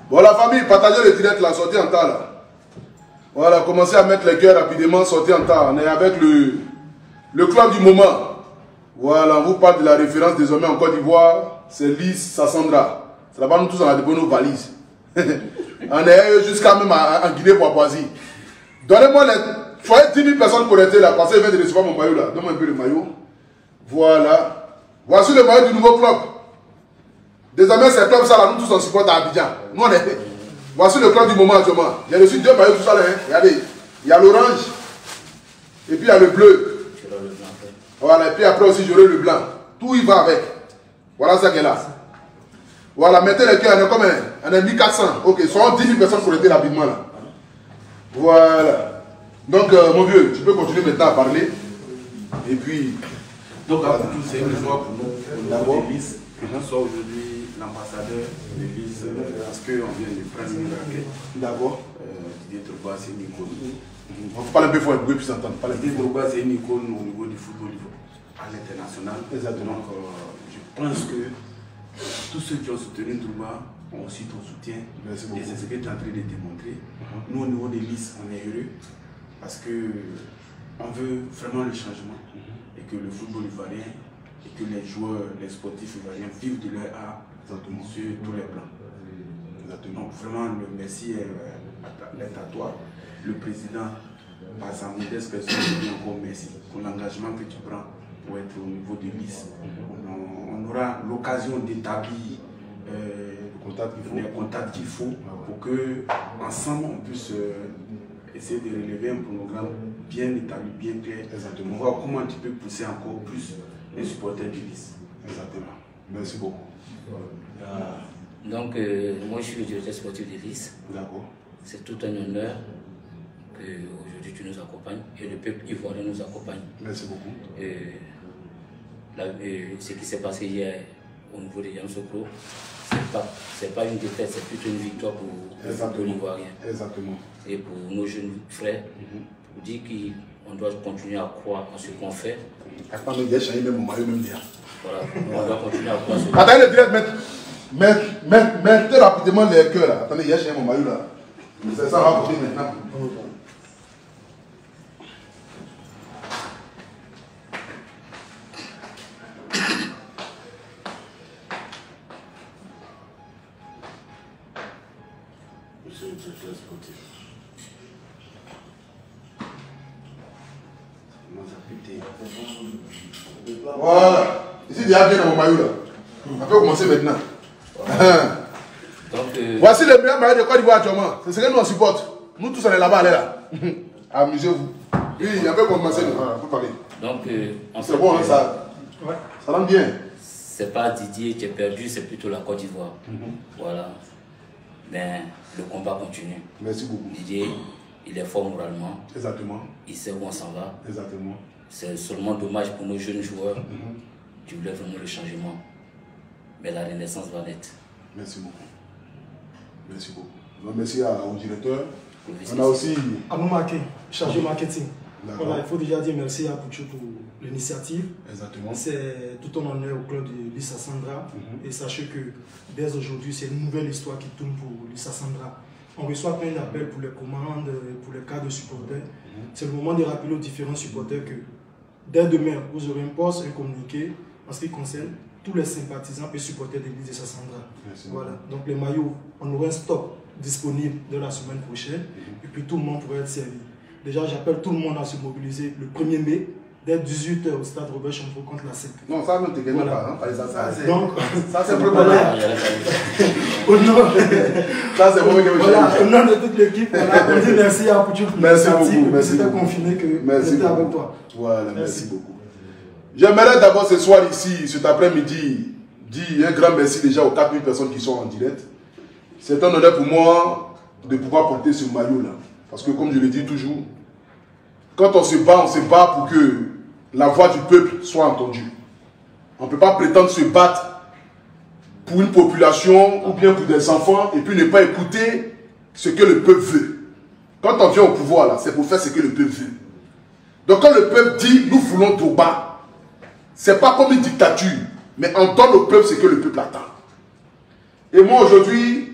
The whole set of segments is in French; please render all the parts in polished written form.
Bon, la famille, partagez le direct, la sortie en tas là. Voilà, commencez à mettre les cœurs rapidement, sortie en tas. On est avec le club du moment. Voilà, on vous parle de la référence désormais en Côte d'Ivoire. C'est Lys Sassandra. C'est là-bas, nous tous, on a déposé nos valises. On est jusqu'à même en Guinée-Papouasie. Donnez-moi les. Soyez 10 000 personnes connectées là, parce qu'il vient de recevoir mon maillot là. Donne-moi un peu le maillot. Voilà. Voici le maillot du nouveau club. Désormais, c'est comme ça là, nous tous on supporte à Abidjan. Nous on est. Voici le club du moment actuellement. J'ai reçu 2 maillots tout ça là. Hein. Regardez. Il y a l'orange. Et puis il y a le bleu. Voilà. Et puis après aussi j'aurai le blanc. Tout y va avec. Voilà ça qu'elle est là. Voilà, mettez les cœurs, on est comme on est 1400. Ok, sont 10 000 personnes connectées rapidement là. Voilà. Donc, mon vieux, tu peux continuer maintenant à parler. Et puis. Donc, voilà. C'est une joie pour nous, d'abord, Lys, que nous sois aujourd'hui l'ambassadeur de Lys, parce qu'on vient de prendre une raquette. D'accord. Didier Drogba, c'est une icône. On parle un peu fort, puis s'entendre. Didier Drogba, c'est une icône au niveau du football à l'international. Exactement. Donc, je pense que tous ceux qui ont soutenu Drogba ont aussi ton soutien. Merci beaucoup. Et c'est ce que tu es en train de démontrer. Nous, au niveau des Lys, on est heureux parce qu'on veut vraiment le changement et que le football ivoirien et que les joueurs, les sportifs ivoiriens vivent de leur art sur tous les plans. Donc, vraiment, le merci est à toi. Le président, par sa modeste personne, je dis encore merci pour l'engagement que tu prends pour être au niveau de Lys. On aura l'occasion d'établir les contacts qu'il faut pour que ensemble on puisse essayer de relever un programme bien établi, bien clair. Exactement. On voir comment tu peux pousser encore plus les supporters du Lys. Exactement. Merci beaucoup. Donc, moi je suis le directeur sportif de Lys. D'accord. C'est tout un honneur que aujourd'hui tu nous accompagnes et le peuple ivoirien nous accompagne. Merci beaucoup. Ce qui s'est passé hier au niveau de Yamoussoukro, c'est pas une défaite, c'est plutôt une victoire pour le football ivoirien. Exactement. Et pour nos jeunes frères, pour dire qu'on doit continuer à croire en ce qu'on fait. Attends, mais j'ai même mon maillot même bien. Voilà, on doit continuer à croire en ce qu'on fait. Attendez, direct, mettez rapidement les cœurs là. Attendez, j'ai mon maillot là. C'est ça, on va continuer maintenant. Monsieur le directeur sportif. Voilà. Ici, il y a bien dans mon maillot là. On peut commencer maintenant. Donc, voici le meilleur maillot de Côte d'Ivoire actuellement. C'est ce que nous on supporte. Nous tous on est là-bas, allez là. Amusez-vous. Oui, il y a un peu commencé. On peut parler. Donc, c'est bon, hein, ça. Ouais. Ça rend bien. C'est pas Didier qui est perdu, c'est plutôt la Côte d'Ivoire. Voilà. Mais le combat continue. Merci beaucoup. Didier, il est fort moralement. Exactement. Il sait où on s'en va. Exactement. C'est seulement dommage pour nos jeunes joueurs qui voulaient vraiment le changement. Mais la renaissance va naître. Merci beaucoup. Merci beaucoup. Donc, merci au directeur. On a aussi Amoumaké, chargé marketing. Voilà, il faut déjà dire merci à Pouchou pour l'initiative. Exactement. C'est tout un honneur au club de Lys Sassandra. Et sachez que dès aujourd'hui, c'est une nouvelle histoire qui tourne pour Lys Sassandra. On reçoit plein d'appels pour les commandes, pour les cas de supporters. C'est le moment de rappeler aux différents supporters que dès demain, vous aurez un poste, un communiqué en ce qui concerne tous les sympathisants et supporters de Lys Sassandra. Voilà. Donc les maillots, on aura un stock disponible de la semaine prochaine et puis tout le monde pourra être servi. Déjà, j'appelle tout le monde à se mobiliser le 1er mai dès 18 h au stade Robert Champeau contre la CEP. Non, ça ne te gagne pas. Hein, donc, ça c'est le problème. Au nom de toute l'équipe, voilà, on dit merci à Pouchou pour l'initiative. Merci c'était confiné que j'étais avec toi. Voilà, merci beaucoup. J'aimerais d'abord ce soir ici, cet après-midi, dire un grand merci déjà aux 4000 personnes qui sont en direct. C'est un honneur pour moi de pouvoir porter ce maillot-là. Parce que comme je le dis toujours, quand on se bat pour que la voix du peuple soit entendue. On ne peut pas prétendre se battre pour une population ou bien pour des enfants et puis ne pas écouter ce que le peuple veut. Quand on vient au pouvoir, c'est pour faire ce que le peuple veut. Donc quand le peuple dit « nous voulons Drogba », ce n'est pas comme une dictature, mais on donne au peuple ce que le peuple attend. Et moi aujourd'hui,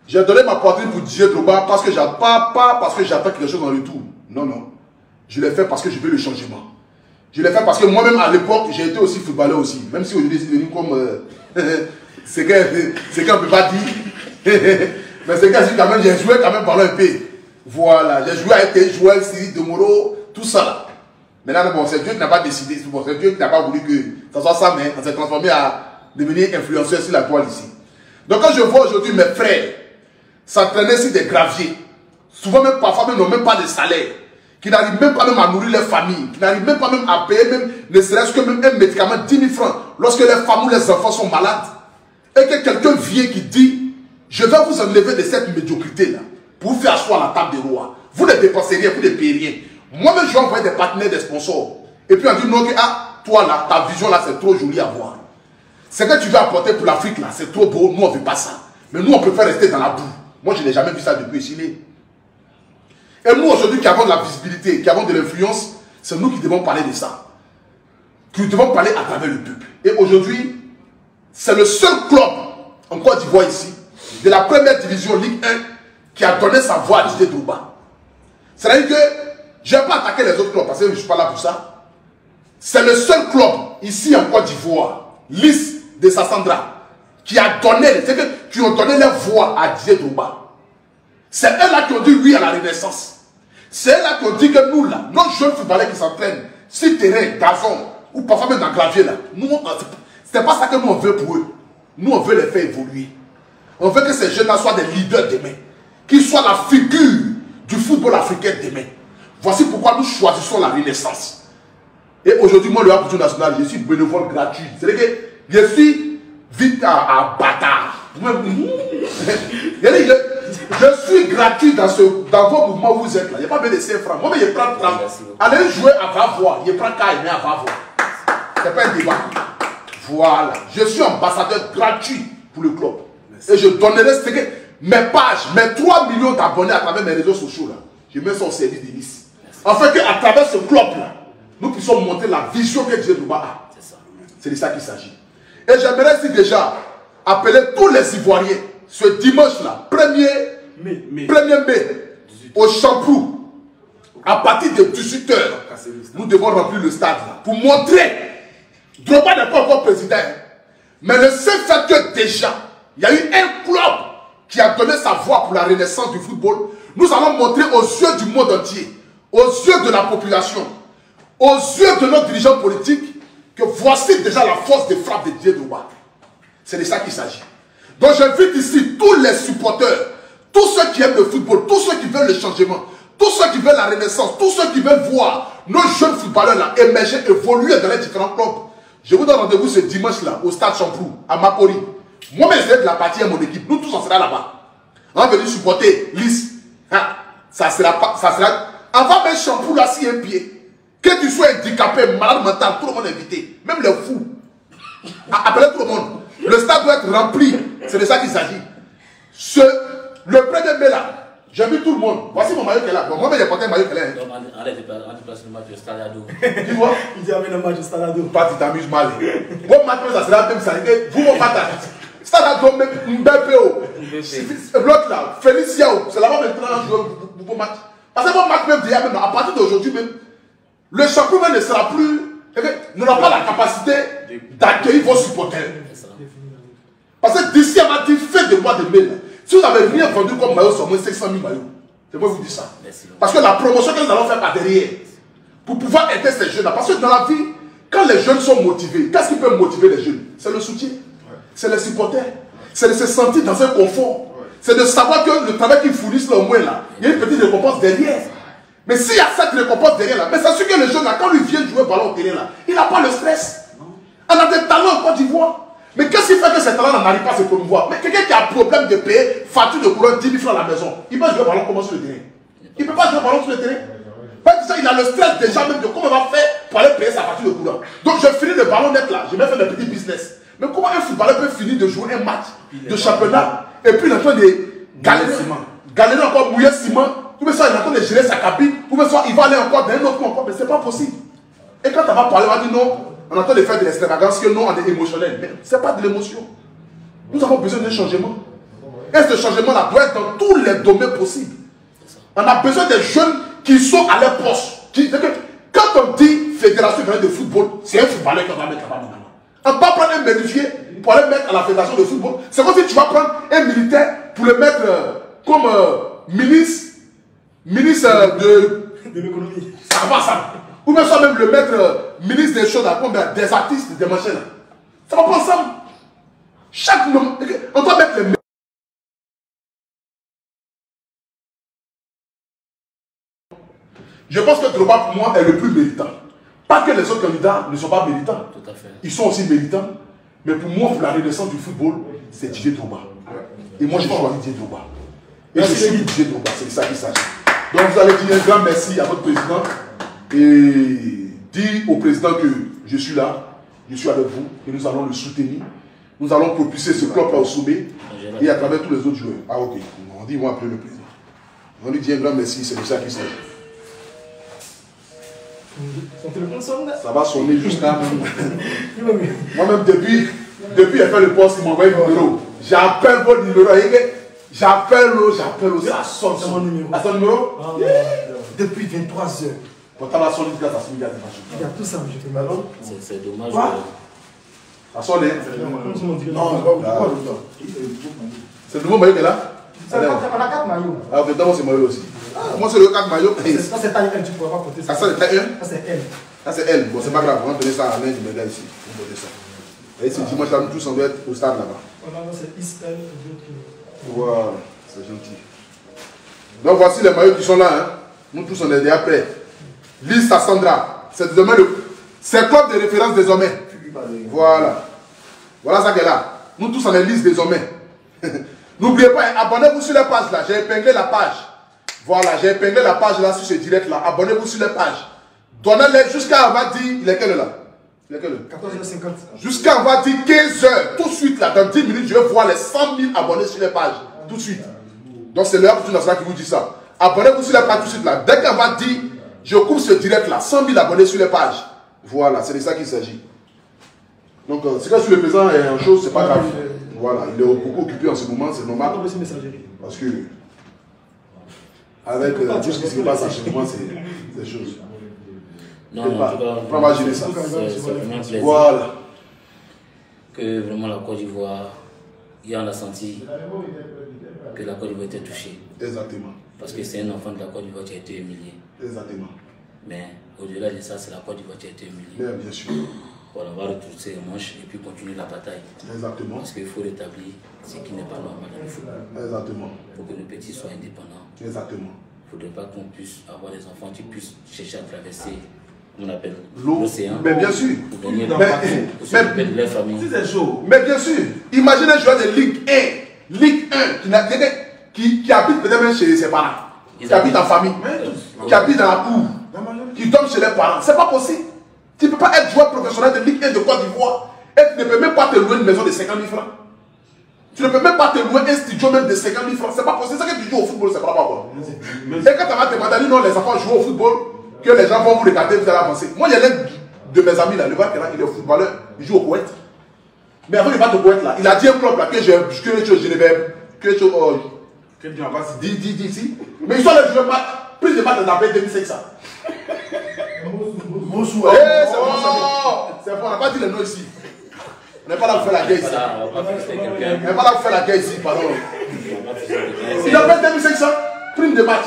j'ai donné ma poitrine pour Didier Drogba parce que pas parce que j'attends quelque chose en retour. Non, non. Je l'ai fait parce que je veux le changement. Je l'ai fait parce que moi-même à l'époque, j'ai été aussi footballeur aussi. Même si aujourd'hui c'est devenu comme... c'est qu'on ne peut pas dire. Mais c'est que quand même, j'ai joué quand même pendant un peu. Voilà, j'ai joué avec des joueurs, Siri, Demoro, tout ça là. Maintenant, bon, c'est Dieu qui n'a pas décidé, bon, c'est Dieu qui n'a pas voulu que ça soit ça, mais on s'est transformé à devenir influenceur sur la toile ici. Donc quand je vois aujourd'hui mes frères s'entraîner sur des graviers, souvent même parfois même n'ont même pas de salaire, qui n'arrivent même pas même à nourrir leur famille, qui n'arrivent même pas même à payer même ne serait-ce que même un médicament 10 000 francs lorsque les femmes ou les enfants sont malades, et que quelqu'un vient qui dit je vais vous enlever de cette médiocrité là pour vous faire asseoir à la table des rois. Vous ne dépensez rien, vous ne payez rien. Moi-même, je vais envoyer des partenaires, des sponsors. Et puis on dit non, que ah, toi là, ta vision là, c'est trop joli à voir. Ce que tu veux apporter pour l'Afrique là, c'est trop beau. Nous, on ne veut pas ça. Mais nous, on préfère rester dans la boue. Moi, je n'ai jamais vu ça depuis ici. Et nous, aujourd'hui, qui avons de la visibilité, qui avons de l'influence, c'est nous qui devons parler de ça. Qui devons parler à travers le peuple. Et aujourd'hui, c'est le seul club en Côte d'Ivoire ici, de la première division Ligue 1, qui a donné sa voix à Didier Drogba. C'est-à-dire que je ne vais pas attaquer les autres clubs parce que je ne suis pas là pour ça. C'est le seul club ici en Côte d'Ivoire, Lys de Sassandra, qui a donné, qui ont donné leur voix à Didier Drogba. C'est eux-là qui ont dit oui à la Renaissance. C'est eux-là qui ont dit que nous, là, nos jeunes footballeurs qui s'entraînent sur terrain, gazon, ou parfois même dans gravier, là, nous, c'est pas ça que nous on veut pour eux. Nous, on veut les faire évoluer. On veut que ces jeunes-là soient des leaders demain, qu'ils soient la figure du football africain demain. Voici pourquoi nous choisissons la Renaissance. Et aujourd'hui, moi, le Hapoujou National, je suis bénévole gratuit. C'est-à-dire que je suis vite à bâtard. Je suis gratuit dans vos mouvements où vous êtes là. Il n'y a pas besoin de 5 francs. Moi, je prends 30. Allez jouer à va-voir. Je prends K et à va-voir. Ce n'est pas un débat. Voilà. Je suis ambassadeur gratuit pour le club. Et je donnerai mes pages, mes 3 millions d'abonnés à travers mes réseaux sociaux là. Je mets ça au service des Lys. Afin qu'à travers ce club là, nous puissions montrer la vision que Didier Drogba a. C'est de ça qu'il s'agit. Et j'aimerais ici déjà appeler tous les Ivoiriens ce dimanche là, 1er mai, au Champrou, à partir de 18h, nous devons remplir le stade là, pour montrer, Drogba n'est pas encore président, mais le seul fait que déjà, il y a eu un club qui a donné sa voix pour la renaissance du football, nous allons montrer aux yeux du monde entier, aux yeux de la population, aux yeux de nos dirigeants politiques, que voici déjà la force de frappe de Didier Drogba. C'est de ça qu'il s'agit. Donc j'invite ici tous les supporters, tous ceux qui aiment le football, tous ceux qui veulent le changement, tous ceux qui veulent la renaissance, tous ceux qui veulent voir nos jeunes footballeurs là émerger, évoluer dans les différents clubs. Je vous donne rendez-vous ce dimanche là, au stade Champrou, à Makori. Moi-même, je vais de la partie à mon équipe. Nous tous, on sera là-bas. On va venir supporter Lys. Hein? Ça sera pas. Ça sera. Avant même Champrou là, si un pied. Que tu sois handicapé, malade mental, tout le monde est invité. Même les fous. Appelez tout le monde. Le stade doit être rempli. C'est de ça qu'il s'agit. Le 1er mai là, j'invite tout le monde. Voici mon maillot qui est là. Bon, moi, j'ai porté un maillot qui est là. Donc, on déplace le match de Stade Ado. Tu vois? Il dit avec le match de Stade Ado. Toi, tu t'amuses mal. Bon, maintenant, ça sera même ça. Vous, mon matin. Stade Ado, même Mbepeo. L'autre là, Félicia, c'est là-bas maintenant jouer vos matchs. Parce que mon match même déjà, même, à partir d'aujourd'hui même, le champion ne sera plus, n'aura pas la capacité d'accueillir vos supporters. Parce que d'ici à ma dit, fin de mois de mai, là, si vous n'avez rien vendu comme maillot, c'est au moins 500 000 maillots. C'est moi qui vous dis ça. Parce que la promotion que nous allons faire par derrière, pour pouvoir aider ces jeunes-là, parce que dans la vie, quand les jeunes sont motivés, qu'est-ce qui peut motiver les jeunes? C'est le soutien, c'est les supporters, c'est de se sentir dans un confort, c'est de savoir que le travail qu'ils fournissent là au moins là, il y a une petite récompense derrière. Mais s'il y a cette récompense derrière là, mais c'est sûr que le jeune là, quand il vient jouer ballon au terrain là, il n'a pas le stress. On a des talents en Côte d'Ivoire. Mais qu'est-ce qui fait que ces talents n'arrivent pas à se promouvoir? Mais quelqu'un qui a un problème de payer facture de courant 10 000 francs à la maison, il peut jouer ballon comment sur le terrain? Il ne peut pas jouer ballon sur le terrain. Parce que il a le stress déjà même de comment il va faire pour aller payer sa facture de courant. Donc je finis le ballon net là, je vais faire le petit business. Mais comment un footballeur peut finir de jouer un match de championnat et puis il est en train de galérer encore, mouiller ciment, ou bien ça il est en train de gérer sa cabine, ou bien ça il va aller encore dans un autre encore, mais c'est pas possible. Et quand tu vas parler, on va dire non, on est en train de faire de l'extravagance, que non, on est émotionnel. Mais ce n'est pas de l'émotion. Nous avons besoin d'un changement. Et ce changement-là doit être dans tous les domaines possibles. On a besoin des jeunes qui sont à leur poste. Quand on dit fédération de football, c'est un footballeur qui va mettre là-bas. On ne peut pas prendre un bénéficiaire pour aller mettre à la fédération de football. C'est comme si tu vas prendre un militaire pour le mettre comme ministre de l'économie. Ça va ça. Ou même ça même le mettre ministre des choses, comme des artistes, des machins. Ça va pas ensemble. Chaque nom, on doit mettre les. Je pense que Drogba, pour moi, est le plus méritant. Pas que les autres candidats ne sont pas méritants. Tout à fait. Ils sont aussi méritants. Mais pour moi, pour la renaissance du football, c'est Didier Drogba. Et moi, j'ai choisi Didier Drogba. Et je suis Didier Drogba, c'est de ça qu'il s'agit. Donc, vous allez dire un grand merci à votre président. Et dire au président que je suis là, je suis avec vous, et nous allons le soutenir. Nous allons propulser ce club-là au sommet. Et à travers tous les autres joueurs. Ah, ok. On dit, moi, après le président. On lui dit un grand merci, c'est de ça qu'il s'agit. Son téléphone sonne. Ça va sonner jusqu'à moi-même, depuis elle fait le poste, il m'envoie un numéro. J'appelle votre numéro. J'appelle, ça sonne. C'est mon numéro. À son numéro Depuis 23 heures. Pourtant, la sonne grâce à ce milliard de machines. Il y a tout ça, je fais mal. C'est dommage. Ça sonne, hein? Non, c'est le nouveau maillot qu'elle a? On a 4 maillots. Ah, ok, d'abord c'est maillot aussi. Moi, c'est le 4 maillots. Ça, c'est taille 1, tu ne pourras pas porter ça. Ça, c'est taille 1? Ça, c'est L. Ça, c'est L. Bon, c'est pas grave, on va donner ça à l'un de mes gars ici. On va donner ça. Et ce dimanche là, nous tous, on doit être au stade là-bas. Voilà, c'est XL. Voilà, c'est gentil. Donc, voici les maillots qui sont là. Hein. Nous tous, on est déjà prêts. Lise Sassandra. C'est désormais c'est club de référence désormais. Voilà. Voilà ça qu'elle a. Nous tous, on est liste désormais. N'oubliez pas, abonnez-vous sur les pages là. J'ai épinglé la page. Voilà, j'ai épinglé la page là sur ce direct là. Abonnez-vous sur les pages. Donnez-les jusqu'à on va dire. Il est quelle là? 14h50. Jusqu'à on va dire 15h. Tout de suite là, dans 10 minutes, je vais voir les 100 000 abonnés sur les pages. Tout de suite. Donc c'est l'heure pour nationale qui vous dit ça. Abonnez-vous sur les pages tout de suite là. Dès qu'on va dire, je coupe ce direct là, 100 000 abonnés sur les pages. Voilà, c'est de ça qu'il s'agit. Donc, c'est que sur le présent est en chose, c'est pas grave. Voilà, il est beaucoup occupé en ce moment, c'est normal. Parce que, avec tout ce qui se passe en ce moment, c'est des choses. Non, en tout cas, pas imaginer ça. C'est vraiment un plaisir. Voilà. Que vraiment la Côte d'Ivoire, hier on a senti que la Côte d'Ivoire était touchée. Exactement. Parce que c'est un enfant de la Côte d'Ivoire qui a été humilié. Exactement. Mais au-delà de ça, c'est la Côte d'Ivoire qui a été humiliée. Bien sûr. Voilà, on va retrousser les manches et puis continuer la bataille. Exactement. Parce qu'il faut rétablir ce qui n'est pas normal dans le football. Exactement. Pour que nos petits soient indépendants. Exactement. Il ne faudrait pas qu'on puisse avoir des enfants qui puissent chercher à traverser, on appelle l'océan. Mais bien sûr. Pour gagner de leur famille. C'est chaud. Mais bien sûr. Imaginez un joueur de Ligue 1. Ligue 1 qui habite peut-être même chez ses parents. Qui habite en famille. Qui habite dans la cour. Qui dorme chez les parents. C'est pas possible. Tu ne peux pas être joueur professionnel de Ligue 1 de Côte d'Ivoire et tu ne peux même pas te louer une maison de 50 000 francs. Tu ne peux même pas te louer un studio même de 50 000 francs. C'est pas possible. C'est ça que tu joues au football, c'est pas quoi. Et quand tu vas te demander, non, les enfants jouent au football, que les gens vont vous regarder, vous allez avancer. Moi, il y a l'un de mes amis là, le gars il est footballeur, il joue au Koweït. Mais avant, il va au Koweït là. Il a dit un club là, que je Genève, que je. Dis ici. Mais ils sont les joueurs plus de matchs dans la paix 2500. C'est bon, on n'a pas dit le nom ici. On n'est pas là pour faire la guerre ici. On n'est pas là pour faire la guerre ici, pardon. Il a fait 2500 primes de match.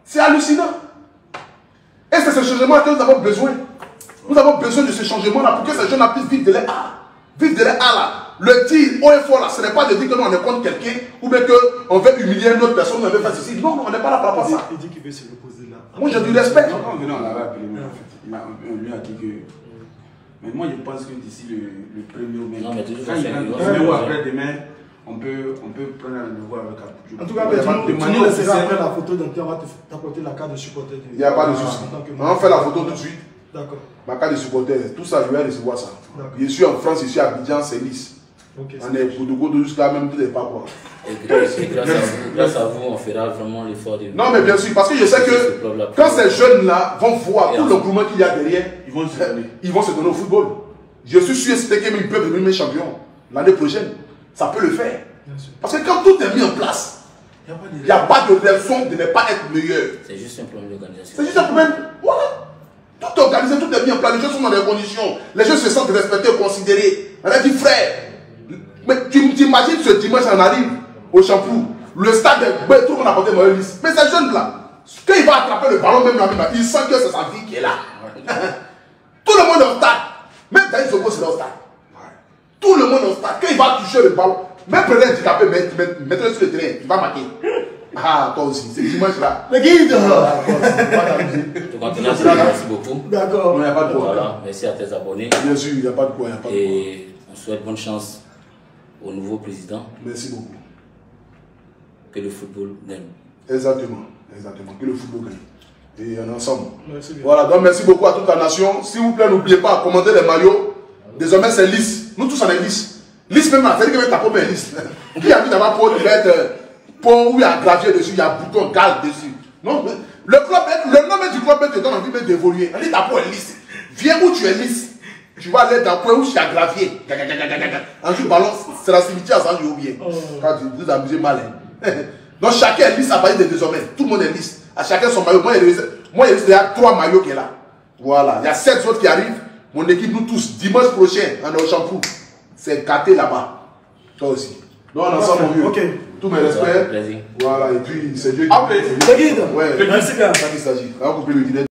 C'est hallucinant. Et c'est ce changement que nous avons besoin. Nous avons besoin de ce changement-là pour que ces jeunes puissent vivre de leur art. Vivre de leur art là. Le dire haut et fort là, ce n'est pas de dire que nous on est contre quelqu'un ou bien qu'on veut humilier une autre personne, on veut faire ceci. Non, on n'est pas là par rapport à ça. Il dit qu'il veut se reposer là. Moi j'ai du respect. Non, on l'avait appelé, on lui a dit que. Mais moi je pense que d'ici le 1er mai, non, mais toujours quand il vient ou après demain, on peut prendre un rendez-vous avec Abdou. En tout cas, de manière officielle, après la photo d'entrée, on va t'apporter la carte de supporter. Il n'y a pas de souci. On fait la photo tout de suite. D'accord. Ma carte de supporter, tout ça, je vais recevoir ça. Je suis en France, je suis à Abidjan, c'est lisse. Okay, on est Goudou jusqu'à même tout n'est pas quoi. Et grâce à vous, on fera vraiment l'effort de. Non, mais bien sûr, parce que je sais que quand ces jeunes-là vont voir tout l'engouement qu'il y a derrière, ils vont se donner au football. Je suis sûr que qu'ils peuvent devenir champions l'année prochaine. Ça peut le faire. Parce que quand tout est mis en place, il n'y a pas de raison de ne pas être meilleur. C'est juste un problème d'organisation. C'est juste un problème. Voilà. Tout est organisé, tout est mis en place. Les gens sont dans des conditions. Les gens se sentent respectés, considérés. On a dit frère. Mais tu t'imagines ce dimanche, on arrive au Champou. Le stade est tout le monde a porté Moïse Lys. Mais ces jeunes-là, quand il va attraper le ballon, même là, il sent que c'est sa vie qui est là. Tout le monde est au stade. Même Daïs Zogo, c'est au stade. Tout le monde est au stade. Quand il va toucher le ballon, même prenez un handicapé, mettez-le sur le terrain, il va marquer. Ah, toi aussi, c'est dimanche là. Le guide. Tu continues à te dire merci beaucoup. D'accord. Il n'y a pas de quoi. Voilà, merci à tes abonnés. Bien sûr, il n'y a pas de quoi. Et on souhaite bonne chance au nouveau président. Merci beaucoup. Que le football gagne. Exactement, exactement. Que le football gagne. Et on est ensemble. Merci bien. Voilà, donc merci beaucoup à toute la nation. S'il vous plaît, n'oubliez pas, commandez les maillots. Désormais, c'est lisse. Nous tous, on est lisse. Lisse même, c'est-à-dire que ta peau est lisse. Qui a vu d'avoir peau de mettre peau où il y a gravier dessus, il y a bouton gal dessus. Non, le nom du club te donne envie d'évoluer. On dit ta peau est lisse. Viens où tu es lisse. Tu vas aller dans le point où il y a gravier. En joue ballon, c'est la cimetière à Sanjo ou bien. Quand tu vous amusez mal. Donc chacun est lisse à partir de désormais. Tout le monde est lisse. À chacun son maillot. Moi, il y a 3 maillots qui est là. Voilà. Il y a 7 autres qui arrivent. Mon équipe, nous tous, dimanche prochain, on est au Champou. C'est gâté là-bas. Toi aussi. Donc on est ensemble, mon vieux. Ok. Tous mes respects. Plaisir. Voilà. Et puis, c'est Dieu qui. Le guide. Ouais. Merci bien. Ça qui s'agit. On va couper le guide.